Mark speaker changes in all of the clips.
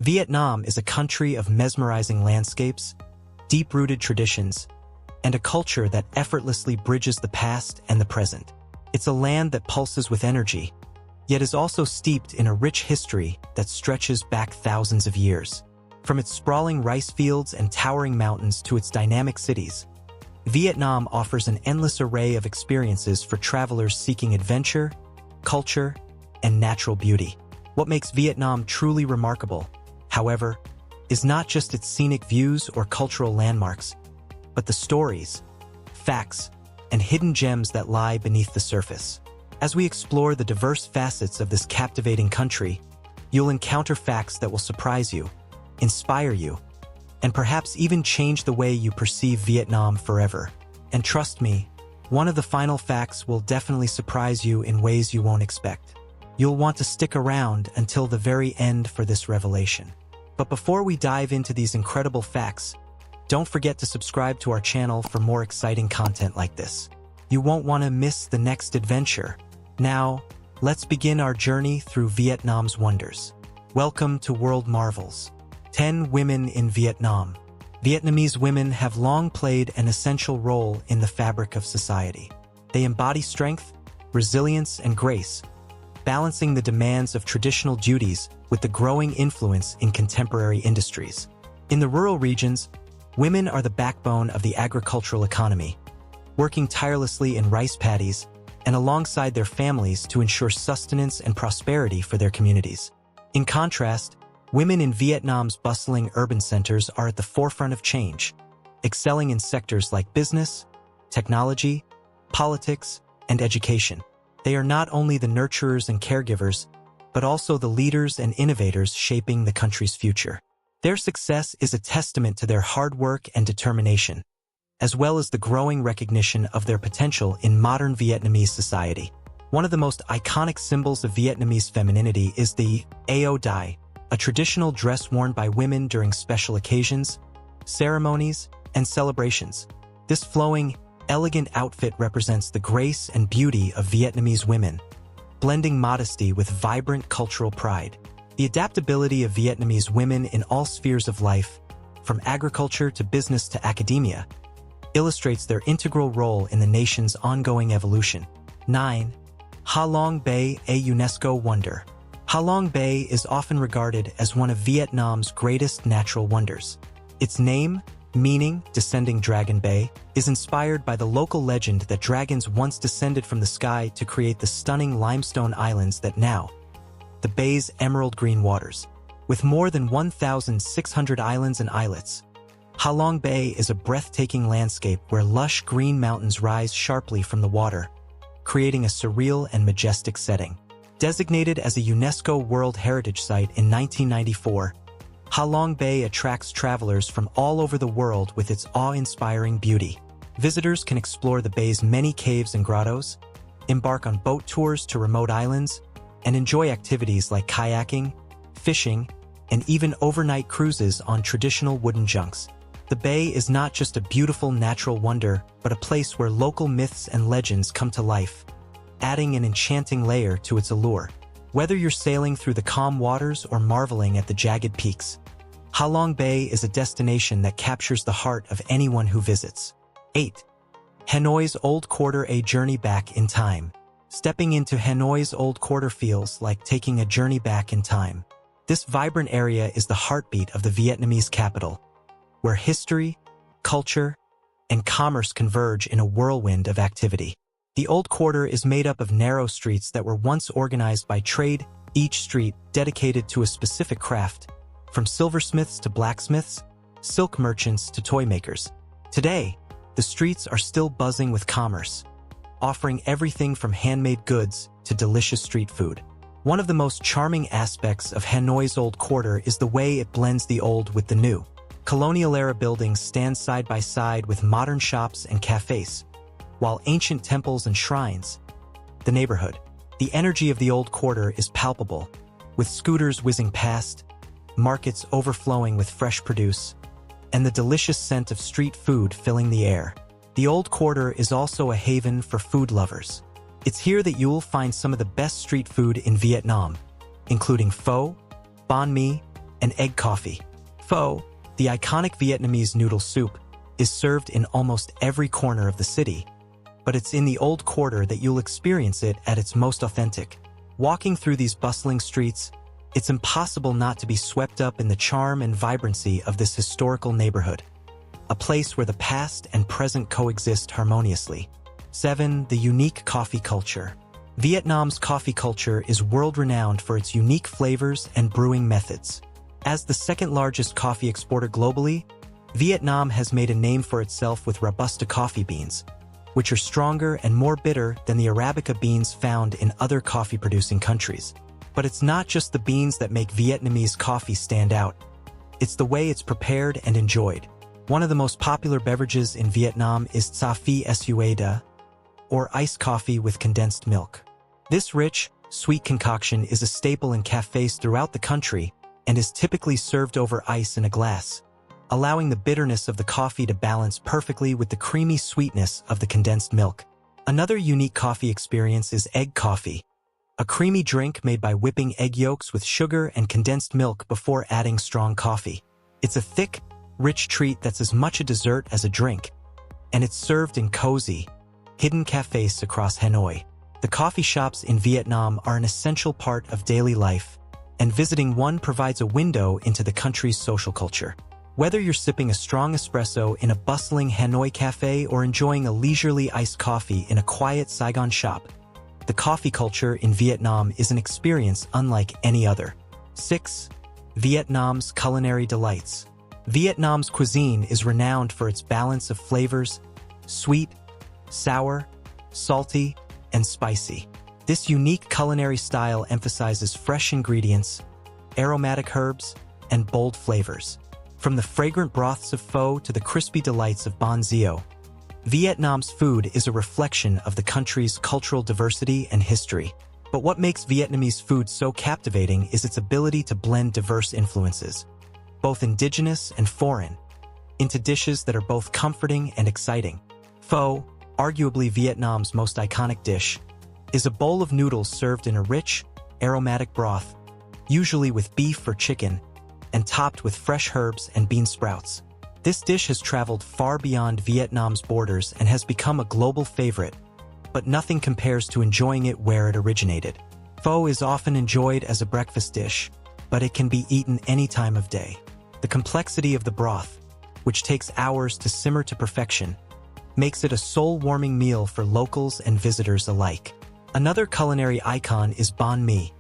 Speaker 1: Vietnam is a country of mesmerizing landscapes, deep-rooted traditions, and a culture that effortlessly bridges the past and the present. It's a land that pulses with energy, yet is also steeped in a rich history that stretches back thousands of years. From its sprawling rice fields and towering mountains to its dynamic cities, Vietnam offers an endless array of experiences for travelers seeking adventure, culture, and natural beauty. What makes Vietnam truly remarkable, however, is not just its scenic views or cultural landmarks, but the stories, facts, and hidden gems that lie beneath the surface. As we explore the diverse facets of this captivating country, you'll encounter facts that will surprise you, inspire you, and perhaps even change the way you perceive Vietnam forever. And trust me, one of the final facts will definitely surprise you in ways you won't expect. You'll want to stick around until the very end for this revelation. But before we dive into these incredible facts, don't forget to subscribe to our channel for more exciting content like this. You won't want to miss the next adventure. Now, let's begin our journey through Vietnam's wonders. Welcome to World Marvels. 10 Women in Vietnam. Vietnamese women have long played an essential role in the fabric of society. They embody strength, resilience, and grace, balancing the demands of traditional duties with the growing influence in contemporary industries. In the rural regions, women are the backbone of the agricultural economy, working tirelessly in rice paddies and alongside their families to ensure sustenance and prosperity for their communities. In contrast, women in Vietnam's bustling urban centers are at the forefront of change, excelling in sectors like business, technology, politics, and education. They are not only the nurturers and caregivers, but also the leaders and innovators shaping the country's future. Their success is a testament to their hard work and determination, as well as the growing recognition of their potential in modern Vietnamese society. One of the most iconic symbols of Vietnamese femininity is the áo dai, a traditional dress worn by women during special occasions, ceremonies, and celebrations. This flowing, elegant outfit represents the grace and beauty of Vietnamese women, blending modesty with vibrant cultural pride. The adaptability of Vietnamese women in all spheres of life, from agriculture to business to academia, illustrates their integral role in the nation's ongoing evolution. 9. Ha Long Bay, a UNESCO wonder. Ha Long Bay is often regarded as one of Vietnam's greatest natural wonders. Its name, meaning Descending Dragon Bay, is inspired by the local legend that dragons once descended from the sky to create the stunning limestone islands that now the bay's emerald green waters. With more than 1,600 islands and islets, Ha Long Bay is a breathtaking landscape where lush green mountains rise sharply from the water, creating a surreal and majestic setting. Designated as a UNESCO World Heritage Site in 1994, Ha Long Bay attracts travelers from all over the world with its awe-inspiring beauty. Visitors can explore the bay's many caves and grottos, embark on boat tours to remote islands, and enjoy activities like kayaking, fishing, and even overnight cruises on traditional wooden junks. The bay is not just a beautiful natural wonder, but a place where local myths and legends come to life, adding an enchanting layer to its allure. Whether you're sailing through the calm waters or marveling at the jagged peaks, Ha Long Bay is a destination that captures the heart of anyone who visits. 8. Hanoi's Old Quarter, a journey back in time. Stepping into Hanoi's Old Quarter feels like taking a journey back in time. This vibrant area is the heartbeat of the Vietnamese capital, where history, culture, and commerce converge in a whirlwind of activity. The Old Quarter is made up of narrow streets that were once organized by trade, each street dedicated to a specific craft, from silversmiths to blacksmiths, silk merchants to toy makers. Today, the streets are still buzzing with commerce, offering everything from handmade goods to delicious street food. One of the most charming aspects of Hanoi's Old Quarter is the way it blends the old with the new. Colonial-era buildings stand side by side with modern shops and cafes, while ancient temples and shrines. The neighborhood. The energy of the Old Quarter is palpable, with scooters whizzing past, markets overflowing with fresh produce, and the delicious scent of street food filling the air. The Old Quarter is also a haven for food lovers. It's here that you'll find some of the best street food in Vietnam, including pho, banh mi, and egg coffee. Pho, the iconic Vietnamese noodle soup, is served in almost every corner of the city, but it's in the old quarter that you'll experience it at its most authentic. Walking through these bustling streets, it's impossible not to be swept up in the charm and vibrancy of this historical neighborhood, a place where the past and present coexist harmoniously. 7. The unique coffee culture. Vietnam's coffee culture is world-renowned for its unique flavors and brewing methods. As the second-largest coffee exporter globally, Vietnam has made a name for itself with Robusta coffee beans, which are stronger and more bitter than the Arabica beans found in other coffee-producing countries. But it's not just the beans that make Vietnamese coffee stand out. It's the way it's prepared and enjoyed. One of the most popular beverages in Vietnam is cà phê suade, or iced coffee with condensed milk. This rich, sweet concoction is a staple in cafes throughout the country and is typically served over ice in a glass, allowing the bitterness of the coffee to balance perfectly with the creamy sweetness of the condensed milk. Another unique coffee experience is egg coffee, a creamy drink made by whipping egg yolks with sugar and condensed milk before adding strong coffee. It's a thick, rich treat that's as much a dessert as a drink, and it's served in cozy, hidden cafes across Hanoi. The coffee shops in Vietnam are an essential part of daily life, and visiting one provides a window into the country's social culture. Whether you're sipping a strong espresso in a bustling Hanoi cafe or enjoying a leisurely iced coffee in a quiet Saigon shop, the coffee culture in Vietnam is an experience unlike any other. 6. Vietnam's culinary delights. Vietnam's cuisine is renowned for its balance of flavors: sweet, sour, salty, and spicy. This unique culinary style emphasizes fresh ingredients, aromatic herbs, and bold flavors. From the fragrant broths of pho to the crispy delights of bánh xèo, Vietnam's food is a reflection of the country's cultural diversity and history. But what makes Vietnamese food so captivating is its ability to blend diverse influences, both indigenous and foreign, into dishes that are both comforting and exciting. Pho, arguably Vietnam's most iconic dish, is a bowl of noodles served in a rich, aromatic broth, usually with beef or chicken, and topped with fresh herbs and bean sprouts. This dish has traveled far beyond Vietnam's borders and has become a global favorite, but nothing compares to enjoying it where it originated. Pho is often enjoyed as a breakfast dish, but it can be eaten any time of day. The complexity of the broth, which takes hours to simmer to perfection, makes it a soul-warming meal for locals and visitors alike. Another culinary icon is bánh mì,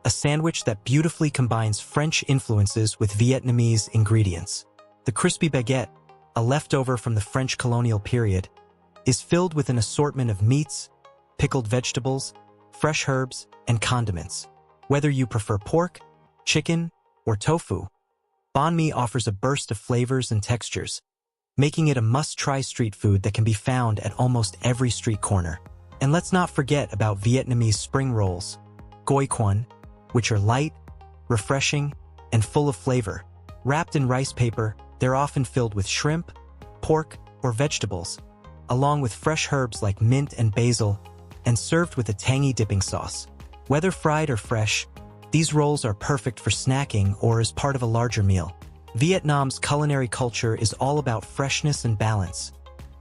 Speaker 1: a sandwich that beautifully combines French influences with Vietnamese ingredients. The crispy baguette, a leftover from the French colonial period, is filled with an assortment of meats, pickled vegetables, fresh herbs, and condiments. Whether you prefer pork, chicken, or tofu, bánh mì offers a burst of flavors and textures, making it a must-try street food that can be found at almost every street corner. And let's not forget about Vietnamese spring rolls, goi quan, which are light, refreshing, and full of flavor. Wrapped in rice paper, they're often filled with shrimp, pork, or vegetables, along with fresh herbs like mint and basil, and served with a tangy dipping sauce. Whether fried or fresh, these rolls are perfect for snacking or as part of a larger meal. Vietnam's culinary culture is all about freshness and balance,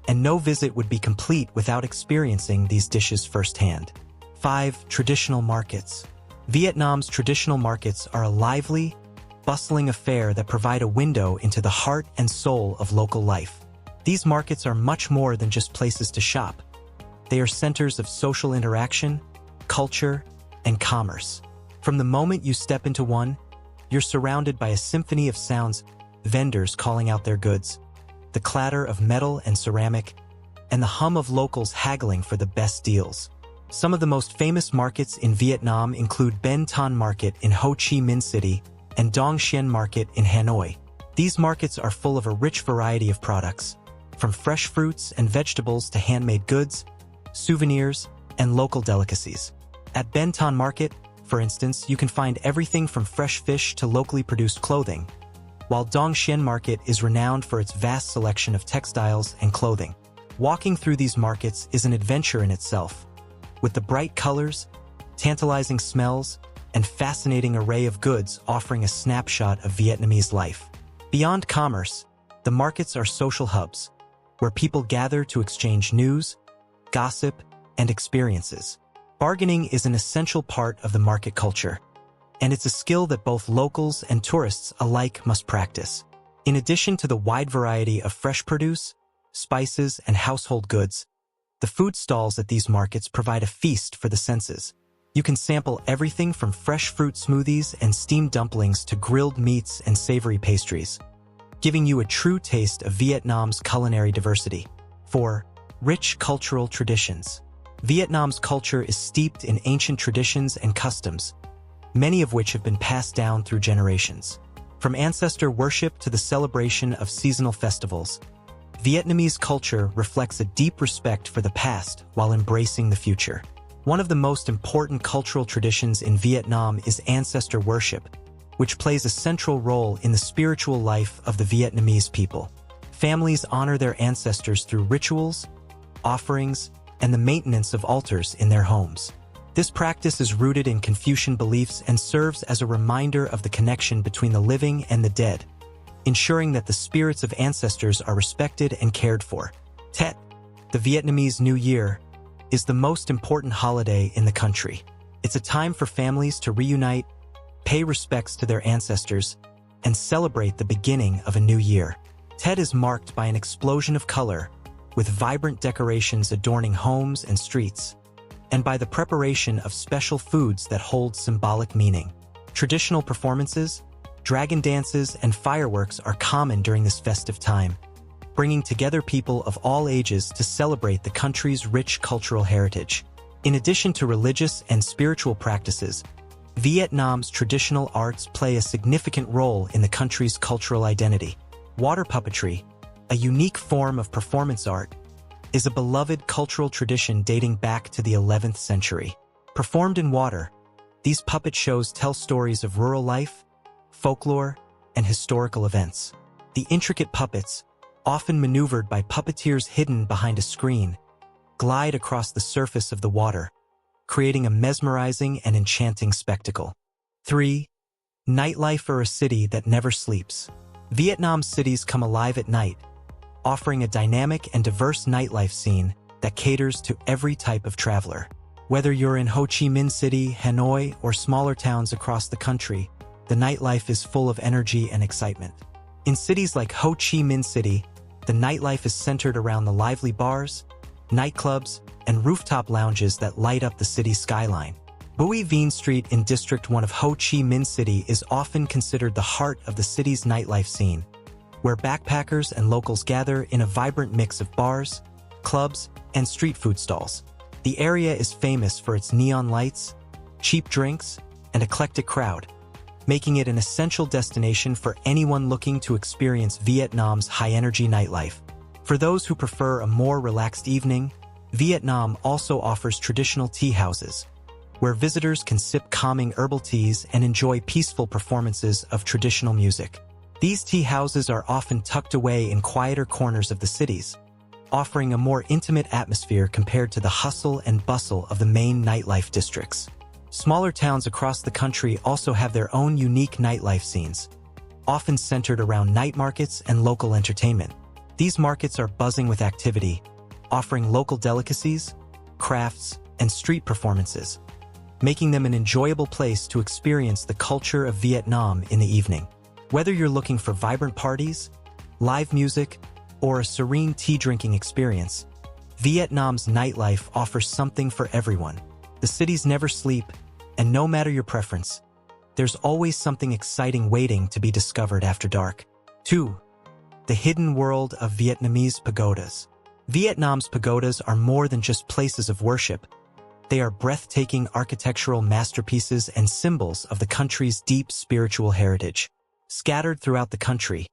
Speaker 1: and no visit would be complete without experiencing these dishes firsthand. 5. Traditional markets. Vietnam's traditional markets are a lively, bustling affair that provide a window into the heart and soul of local life. These markets are much more than just places to shop. They are centers of social interaction, culture, and commerce. From the moment you step into one, you're surrounded by a symphony of sounds, vendors calling out their goods, the clatter of metal and ceramic, and the hum of locals haggling for the best deals. Some of the most famous markets in Vietnam include Ben Thanh Market in Ho Chi Minh City and Dong Xuyen Market in Hanoi. These markets are full of a rich variety of products, from fresh fruits and vegetables to handmade goods, souvenirs, and local delicacies. At Ben Thanh Market, for instance, you can find everything from fresh fish to locally produced clothing, while Dong Xuyen Market is renowned for its vast selection of textiles and clothing. Walking through these markets is an adventure in itself, with the bright colors, tantalizing smells, and fascinating array of goods offering a snapshot of Vietnamese life. Beyond commerce, the markets are social hubs, where people gather to exchange news, gossip, and experiences. Bargaining is an essential part of the market culture, and it's a skill that both locals and tourists alike must practice. In addition to the wide variety of fresh produce, spices, and household goods, the food stalls at these markets provide a feast for the senses. You can sample everything from fresh fruit smoothies and steamed dumplings to grilled meats and savory pastries, giving you a true taste of Vietnam's culinary diversity. 4. Rich cultural traditions. Vietnam's culture is steeped in ancient traditions and customs, many of which have been passed down through generations. From ancestor worship to the celebration of seasonal festivals, Vietnamese culture reflects a deep respect for the past while embracing the future. One of the most important cultural traditions in Vietnam is ancestor worship, which plays a central role in the spiritual life of the Vietnamese people. Families honor their ancestors through rituals, offerings, and the maintenance of altars in their homes. This practice is rooted in Confucian beliefs and serves as a reminder of the connection between the living and the dead, ensuring that the spirits of ancestors are respected and cared for. Tet, the Vietnamese New Year, is the most important holiday in the country. It's a time for families to reunite, pay respects to their ancestors, and celebrate the beginning of a new year. Tet is marked by an explosion of color, with vibrant decorations adorning homes and streets, and by the preparation of special foods that hold symbolic meaning. Traditional performances, dragon dances, and fireworks are common during this festive time, bringing together people of all ages to celebrate the country's rich cultural heritage. In addition to religious and spiritual practices, Vietnam's traditional arts play a significant role in the country's cultural identity. Water puppetry, a unique form of performance art, is a beloved cultural tradition dating back to the 11th century. Performed in water, these puppet shows tell stories of rural life, folklore, and historical events. The intricate puppets, often maneuvered by puppeteers hidden behind a screen, glide across the surface of the water, creating a mesmerizing and enchanting spectacle. 3. Nightlife, or a city that never sleeps. Vietnam's cities come alive at night, offering a dynamic and diverse nightlife scene that caters to every type of traveler. Whether you're in Ho Chi Minh City, Hanoi, or smaller towns across the country, the nightlife is full of energy and excitement. In cities like Ho Chi Minh City, the nightlife is centered around the lively bars, nightclubs, and rooftop lounges that light up the city's skyline. Bui Vien Street in District 1 of Ho Chi Minh City is often considered the heart of the city's nightlife scene, where backpackers and locals gather in a vibrant mix of bars, clubs, and street food stalls. The area is famous for its neon lights, cheap drinks, and eclectic crowd, making it an essential destination for anyone looking to experience Vietnam's high-energy nightlife. For those who prefer a more relaxed evening, Vietnam also offers traditional tea houses, where visitors can sip calming herbal teas and enjoy peaceful performances of traditional music. These tea houses are often tucked away in quieter corners of the cities, offering a more intimate atmosphere compared to the hustle and bustle of the main nightlife districts. Smaller towns across the country also have their own unique nightlife scenes, often centered around night markets and local entertainment. These markets are buzzing with activity, offering local delicacies, crafts, and street performances, making them an enjoyable place to experience the culture of Vietnam in the evening. Whether you're looking for vibrant parties, live music, or a serene tea-drinking experience, Vietnam's nightlife offers something for everyone. The cities never sleep, and no matter your preference, there's always something exciting waiting to be discovered after dark. 2. The hidden world of Vietnamese pagodas. Vietnam's pagodas are more than just places of worship. They are breathtaking architectural masterpieces and symbols of the country's deep spiritual heritage. Scattered throughout the country,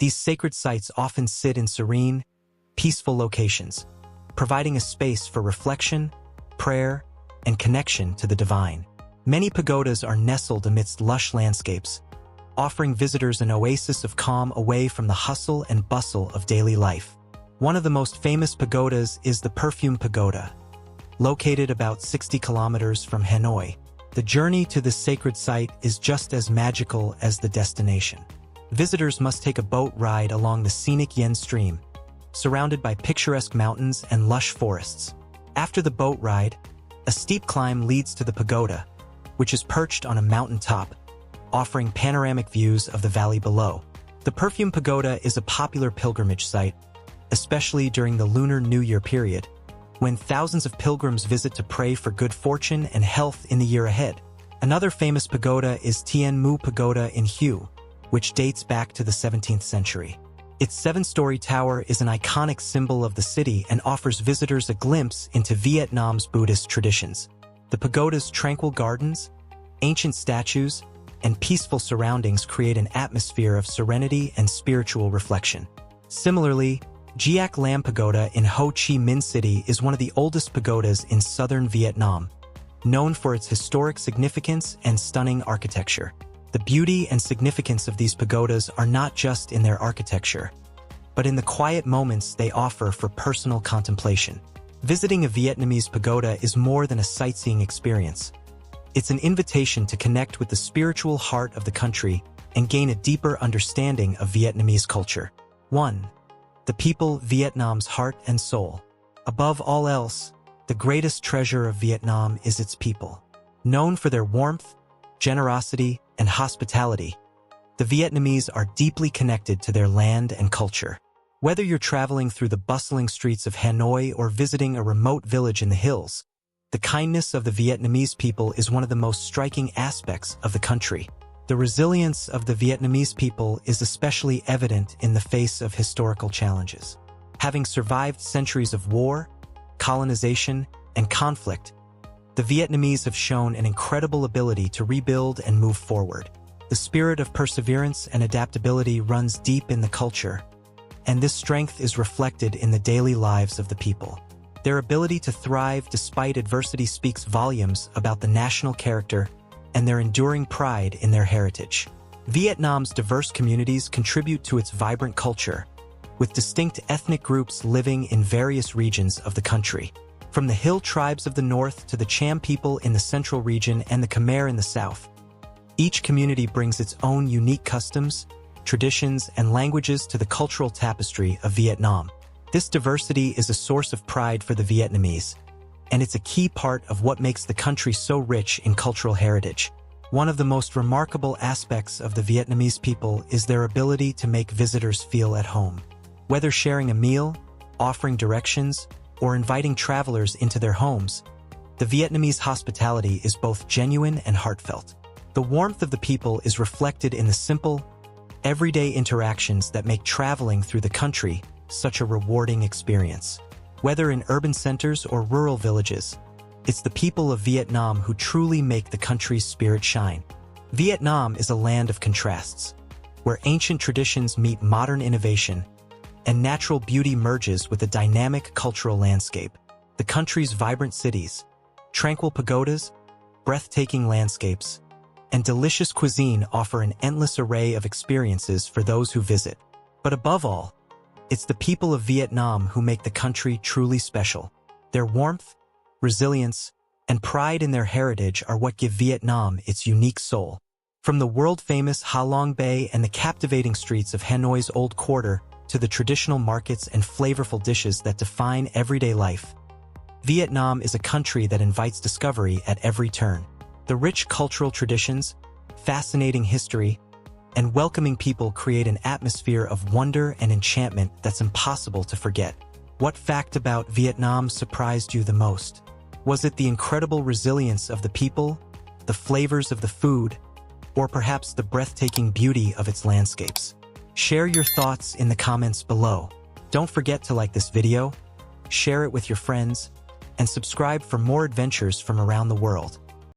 Speaker 1: these sacred sites often sit in serene, peaceful locations, providing a space for reflection, prayer, and connection to the divine. Many pagodas are nestled amidst lush landscapes, offering visitors an oasis of calm away from the hustle and bustle of daily life. One of the most famous pagodas is the Perfume Pagoda, located about 60 kilometers from Hanoi. The journey to this sacred site is just as magical as the destination. Visitors must take a boat ride along the scenic Yen Stream, surrounded by picturesque mountains and lush forests. After the boat ride, a steep climb leads to the pagoda, which is perched on a mountain top, offering panoramic views of the valley below. The Perfume Pagoda is a popular pilgrimage site, especially during the Lunar New Year period, when thousands of pilgrims visit to pray for good fortune and health in the year ahead. Another famous pagoda is Tianmu Pagoda in Hue, which dates back to the 17th century. Its 7-story tower is an iconic symbol of the city and offers visitors a glimpse into Vietnam's Buddhist traditions. The pagoda's tranquil gardens, ancient statues, and peaceful surroundings create an atmosphere of serenity and spiritual reflection. Similarly, Giac Lam Pagoda in Ho Chi Minh City is one of the oldest pagodas in southern Vietnam, known for its historic significance and stunning architecture. The beauty and significance of these pagodas are not just in their architecture, but in the quiet moments they offer for personal contemplation. Visiting a Vietnamese pagoda is more than a sightseeing experience. It's an invitation to connect with the spiritual heart of the country and gain a deeper understanding of Vietnamese culture. 1. The people, Vietnam's heart and soul. Above all else, the greatest treasure of Vietnam is its people. Known for their warmth, generosity, and hospitality, the Vietnamese are deeply connected to their land and culture. Whether you're traveling through the bustling streets of Hanoi or visiting a remote village in the hills, the kindness of the Vietnamese people is one of the most striking aspects of the country. The resilience of the Vietnamese people is especially evident in the face of historical challenges. Having survived centuries of war, colonization, and conflict, the Vietnamese have shown an incredible ability to rebuild and move forward. The spirit of perseverance and adaptability runs deep in the culture, and this strength is reflected in the daily lives of the people. Their ability to thrive despite adversity speaks volumes about the national character and their enduring pride in their heritage. Vietnam's diverse communities contribute to its vibrant culture, with distinct ethnic groups living in various regions of the country. From the Hill tribes of the north to the Cham people in the central region and the Khmer in the south, each community brings its own unique customs, traditions, and languages to the cultural tapestry of Vietnam. This diversity is a source of pride for the Vietnamese, and it's a key part of what makes the country so rich in cultural heritage. One of the most remarkable aspects of the Vietnamese people is their ability to make visitors feel at home. Whether sharing a meal, offering directions, or inviting travelers into their homes, the Vietnamese hospitality is both genuine and heartfelt. The warmth of the people is reflected in the simple, everyday interactions that make traveling through the country such a rewarding experience. Whether in urban centers or rural villages, it's the people of Vietnam who truly make the country's spirit shine. Vietnam is a land of contrasts, where ancient traditions meet modern innovation, and natural beauty merges with a dynamic cultural landscape. The country's vibrant cities, tranquil pagodas, breathtaking landscapes, and delicious cuisine offer an endless array of experiences for those who visit. But above all, it's the people of Vietnam who make the country truly special. Their warmth, resilience, and pride in their heritage are what give Vietnam its unique soul. From the world-famous Ha Long Bay and the captivating streets of Hanoi's Old Quarter to the traditional markets and flavorful dishes that define everyday life, Vietnam is a country that invites discovery at every turn. The rich cultural traditions, fascinating history, and welcoming people create an atmosphere of wonder and enchantment that's impossible to forget. What fact about Vietnam surprised you the most? Was it the incredible resilience of the people, the flavors of the food, or perhaps the breathtaking beauty of its landscapes? Share your thoughts in the comments below. Don't forget to like this video, share it with your friends, and subscribe for more adventures from around the world.